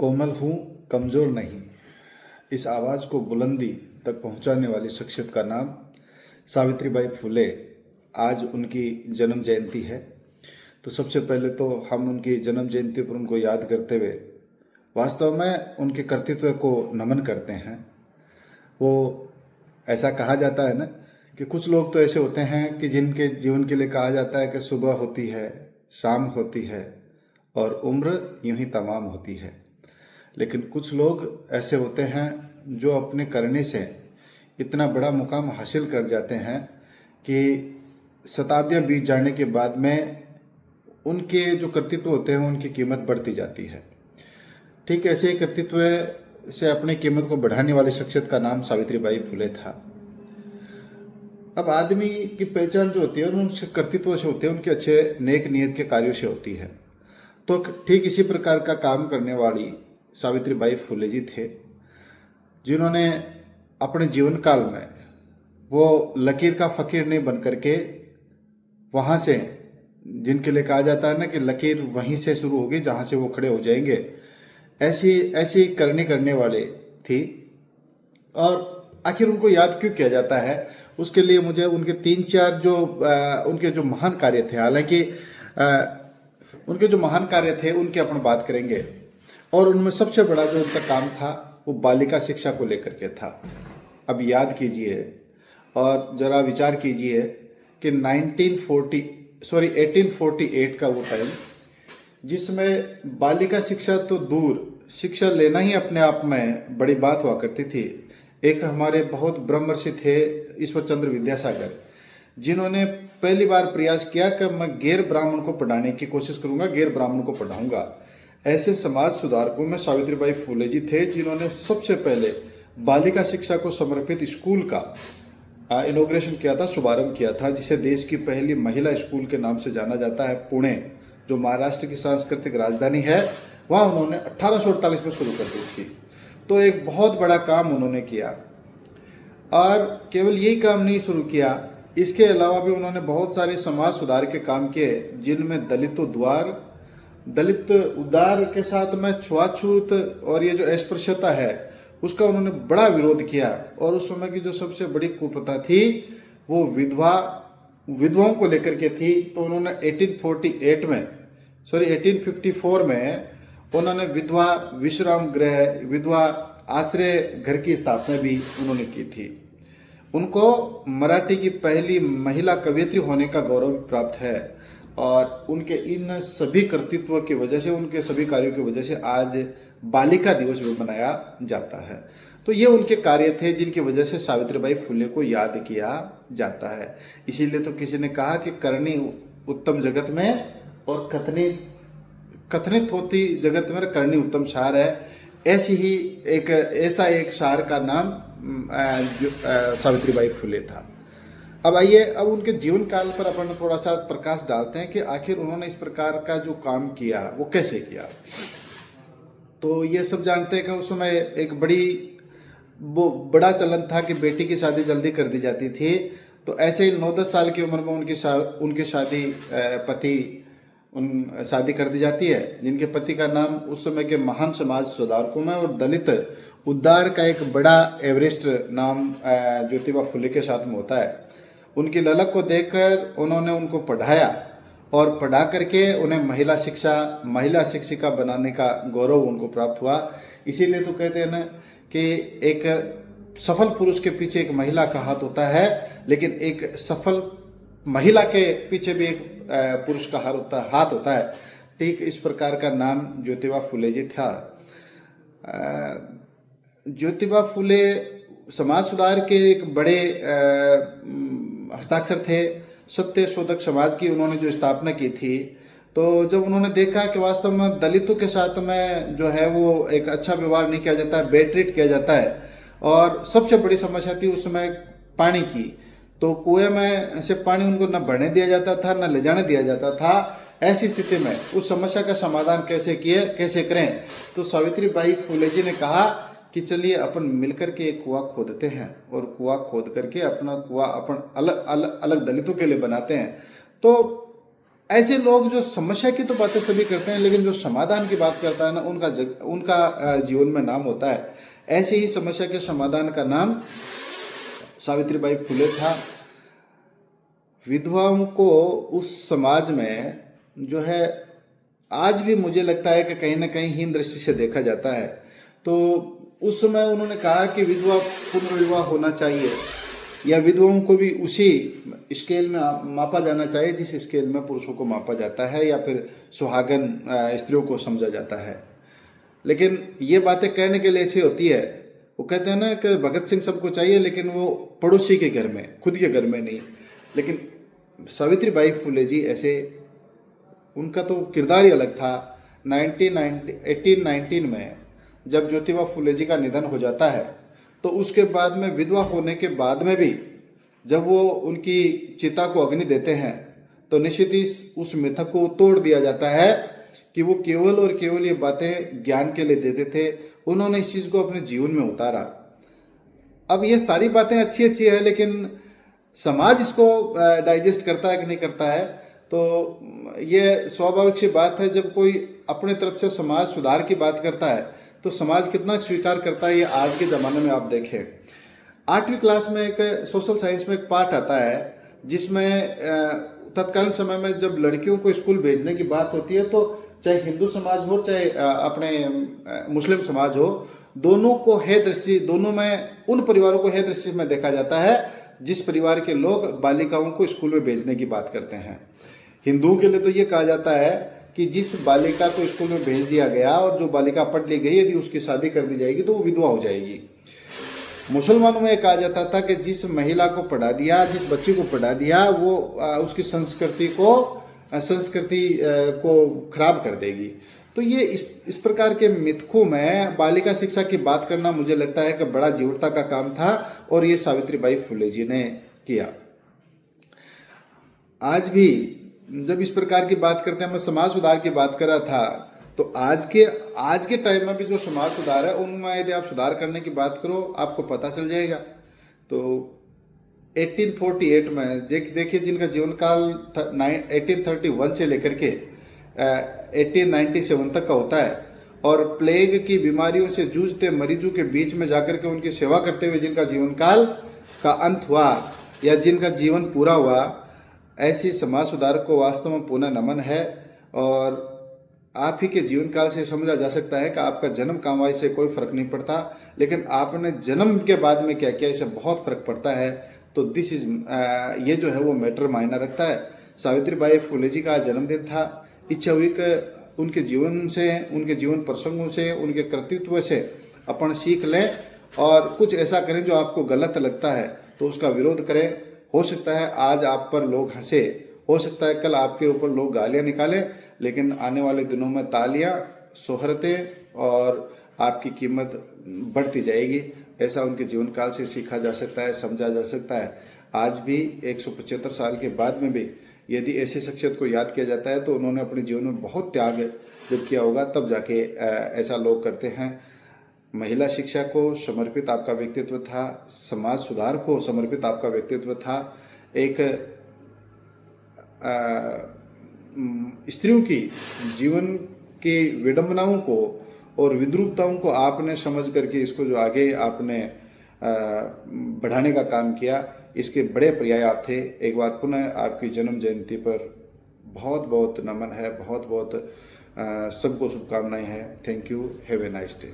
कोमल हूँ, कमज़ोर नहीं। इस आवाज़ को बुलंदी तक पहुंचाने वाली शख्सियत का नाम सावित्रीबाई फुले। आज उनकी जन्म जयंती है। तो सबसे पहले तो हम उनकी जन्म जयंती पर उनको याद करते हुए वास्तव में उनके कर्तृत्व को नमन करते हैं। वो ऐसा कहा जाता है ना कि कुछ लोग तो ऐसे होते हैं कि जिनके जीवन के लिए कहा जाता है कि सुबह होती है, शाम होती है और उम्र यूं ही तमाम होती है। लेकिन कुछ लोग ऐसे होते हैं जो अपने करने से इतना बड़ा मुकाम हासिल कर जाते हैं कि शताब्दियां बीत जाने के बाद में उनके जो कर्तृत्व होते हैं उनकी कीमत बढ़ती जाती है। ठीक ऐसे ही कर्तृत्व से अपनी कीमत को बढ़ाने वाली शख्सियत का नाम सावित्रीबाई फुले था। अब आदमी की पहचान जो होती है उनके कर्तृत्व से होती है, उनके अच्छे नेक नियत के कार्यों से होती है। तो ठीक इसी प्रकार का काम करने वाली सावित्रीबाई फुले जी थे, जिन्होंने अपने जीवन काल में वो लकीर का फकीर नहीं बन करके वहाँ से, जिनके लिए कहा जाता है ना कि लकीर वहीं से शुरू होगी जहाँ से वो खड़े हो जाएंगे, ऐसी ऐसी करनी करने वाले थी। और आखिर उनको याद क्यों किया जाता है, उसके लिए मुझे उनके 3-4 जो उनके जो महान कार्य थे, हालांकि उनके जो महान कार्य थे उनकी अपन बात करेंगे। और उनमें सबसे बड़ा जो उनका काम था वो बालिका शिक्षा को लेकर के था। अब याद कीजिए और जरा विचार कीजिए कि 1848 का वो टाइम, जिसमें बालिका शिक्षा तो दूर, शिक्षा लेना ही अपने आप में बड़ी बात हुआ करती थी। एक हमारे बहुत ब्रह्मर्षि थे ईश्वर चंद्र विद्यासागर, जिन्होंने पहली बार प्रयास किया कि मैं गैर ब्राह्मण को पढ़ाने की कोशिश करूंगा, गैर ब्राह्मण को पढ़ाऊंगा। ऐसे समाज सुधारकों में सावित्रीबाई फुले जी थे, जिन्होंने सबसे पहले बालिका शिक्षा को समर्पित स्कूल का इनॉग्रेशन किया था, शुभारंभ किया था, जिसे देश की पहली महिला स्कूल के नाम से जाना जाता है। पुणे, जो महाराष्ट्र की सांस्कृतिक राजधानी है, वहाँ उन्होंने 1848 में शुरू कर दी थी। तो एक बहुत बड़ा काम उन्होंने किया। और केवल यही काम नहीं शुरू किया, इसके अलावा भी उन्होंने बहुत सारे समाज सुधार के काम किए, जिनमें दलित उद्धार के साथ में छुआछूत और ये जो अस्पृश्यता है उसका उन्होंने बड़ा विरोध किया। और उस समय की जो सबसे बड़ी कुप्रथा थी वो विधवाओं को लेकर के थी। तो उन्होंने 1854 में उन्होंने विधवा विश्राम गृह, विधवा आश्रय घर की स्थापना भी उन्होंने की थी। उनको मराठी की पहली महिला कवयित्री होने का गौरव प्राप्त है। और उनके इन सभी कर्तृत्व की वजह से, उनके सभी कार्यों की वजह से आज बालिका दिवस भी मनाया जाता है। तो ये उनके कार्य थे जिनकी वजह से सावित्रीबाई फुले को याद किया जाता है। इसीलिए तो किसी ने कहा कि करनी उत्तम जगत में और कथनित होती जगत में करनी उत्तम सार है। ऐसी ही ऐसा एक सार का नाम सावित्रीबाई फुले था। अब आइए, अब उनके जीवन काल पर अपन थोड़ा सा प्रकाश डालते हैं कि आखिर उन्होंने इस प्रकार का जो काम किया वो कैसे किया। तो ये सब जानते हैं कि उस समय एक बड़ा चलन था कि बेटी की शादी जल्दी कर दी जाती थी। तो ऐसे ही 9-10 साल की उम्र में उनकी शादी कर दी जाती है, जिनके पति का नाम उस समय के महान समाज सुधारकों में और दलित उद्धार का एक बड़ा एवरेस्ट नाम ज्योतिबा फुले के साथ में होता है। उनकी ललक को देखकर उन्होंने उनको पढ़ाया और पढ़ा करके उन्हें महिला शिक्षिका बनाने का गौरव उनको प्राप्त हुआ। इसीलिए तो कहते हैं ना कि एक सफल पुरुष के पीछे एक महिला का हाथ होता है, लेकिन एक सफल महिला के पीछे भी एक पुरुष का हाथ होता है। ठीक इस प्रकार का नाम ज्योतिबा फुले जी था। ज्योतिबा फुले समाज सुधार के एक बड़े हस्ताक्षर थे। सत्य शोधक समाज की उन्होंने जो स्थापना की थी, तो जब उन्होंने देखा कि वास्तव में दलितों के साथ में जो है वो एक अच्छा व्यवहार नहीं किया जाता है, बैड ट्रीट किया जाता है, और सबसे बड़ी समस्या थी उस समय पानी की। तो कुएं में से पानी उनको न भरने दिया जाता था, न ले जाने दिया जाता था। ऐसी स्थिति में उस समस्या का समाधान कैसे करें, तो सावित्रीबाई फुले जी ने कहा कि चलिए अपन मिलकर के एक कुआं खोदते हैं और कुआं खोद करके अपना कुआं अपन अलग दलितों के लिए बनाते हैं। तो ऐसे लोग जो समस्या की तो बातें सभी करते हैं, लेकिन जो समाधान की बात करता है ना, उनका जीवन में नाम होता है। ऐसे ही समस्या के समाधान का नाम सावित्रीबाई फुले था। विधवाओं को उस समाज में जो है आज भी मुझे लगता है कि कहीं ना कहीं हीन दृष्टि से देखा जाता है। तो उस समय उन्होंने कहा कि विधवा पुनर्विवाह होना चाहिए, या विधवाओं को भी उसी स्केल में मापा जाना चाहिए जिस स्केल में पुरुषों को मापा जाता है, या फिर सुहागन स्त्रियों को समझा जाता है। लेकिन ये बातें कहने के लिए अच्छी होती है। वो कहते हैं ना कि भगत सिंह सबको चाहिए, लेकिन वो पड़ोसी के घर में, खुद के घर में नहीं। लेकिन सावित्रीबाई फुले जी ऐसे, उनका तो किरदार ही अलग था। 1819 में जब ज्योतिबा फुले जी का निधन हो जाता है, तो उसके बाद में विधवा होने के बाद में भी जब वो उनकी चिता को अग्नि देते हैं, तो निश्चित ही उस मिथक को तोड़ दिया जाता है कि वो केवल और केवल ये बातें ज्ञान के लिए देते थे। उन्होंने इस चीज़ को अपने जीवन में उतारा। अब ये सारी बातें अच्छी अच्छी है, लेकिन समाज इसको डाइजेस्ट करता है कि नहीं करता है। तो ये स्वाभाविक सी बात है, जब कोई अपने तरफ से समाज सुधार की बात करता है तो समाज कितना स्वीकार करता है, ये आज के ज़माने में आप देखें। 8वीं क्लास में एक सोशल साइंस में एक पार्ट आता है, जिसमें तत्कालीन समय में जब लड़कियों को स्कूल भेजने की बात होती है, तो चाहे हिंदू समाज हो चाहे अपने मुस्लिम समाज हो, दोनों को हे दृष्टि, दोनों में उन परिवारों को हे दृष्टि में देखा जाता है जिस परिवार के लोग बालिकाओं को स्कूल में भेजने की बात करते हैं। हिंदुओं के लिए तो ये कहा जाता है कि जिस बालिका को स्कूल में भेज दिया गया और जो बालिका पढ़ ली गई, यदि उसकी शादी कर दी जाएगी तो वो विधवा हो जाएगी। मुसलमानों में कहा जाता था कि जिस महिला को पढ़ा दिया, जिस बच्ची को पढ़ा दिया, वो उसकी संस्कृति को खराब कर देगी। तो ये इस प्रकार के मिथकों में बालिका शिक्षा की बात करना मुझे लगता है कि बड़ा जीवटता का काम था, और ये सावित्रीबाई फुले जी ने किया। आज भी जब इस प्रकार की बात करते हैं, मैं समाज सुधार की बात कर रहा था, तो आज के टाइम में भी जो समाज सुधार है, उनमें यदि आप सुधार करने की बात करो, आपको पता चल जाएगा। तो 1848 में देखिए, जिनका जीवन काल 1831 से लेकर के 1897 तक का होता है, और प्लेग की बीमारियों से जूझते मरीजों के बीच में जाकर के उनकी सेवा करते हुए जिनका जीवन काल का अंत हुआ, या जिनका जीवन पूरा हुआ, ऐसी समाज सुधार को वास्तव में पुनः नमन है। और आप ही के जीवन काल से समझा जा सकता है कि आपका जन्म कमाई से कोई फर्क नहीं पड़ता, लेकिन आपने जन्म के बाद में क्या किया, इससे बहुत फर्क पड़ता है। तो ये जो है वो मैटर मायना रखता है। सावित्रीबाई फुले जी का जन्मदिन था। इच्छा हुई कि उनके जीवन से, उनके जीवन प्रसंगों से, उनके कर्तृत्व से अपन सीख लें और कुछ ऐसा करें जो आपको गलत लगता है तो उसका विरोध करें। हो सकता है आज आप पर लोग हंसे, हो सकता है कल आपके ऊपर लोग गालियां निकालें, लेकिन आने वाले दिनों में तालियां, सोहरतें और आपकी कीमत बढ़ती जाएगी। ऐसा उनके जीवन काल से सीखा जा सकता है, समझा जा सकता है। आज भी 175 साल के बाद में भी यदि ऐसी शख्सियत को याद किया जाता है तो उन्होंने अपने जीवन में बहुत त्याग जब किया होगा, तब जाके ऐसा लोग करते हैं। महिला शिक्षा को समर्पित आपका व्यक्तित्व था, समाज सुधार को समर्पित आपका व्यक्तित्व था। एक स्त्रियों की जीवन की विडंबनाओं को और विद्रूपताओं को आपने समझ करके इसको जो आगे आपने बढ़ाने का काम किया, इसके बड़े पर्याय आप थे। एक बार पुनः आपकी जन्म जयंती पर बहुत बहुत नमन है, बहुत बहुत सबको शुभकामनाएं हैं। Thank you, have a nice day.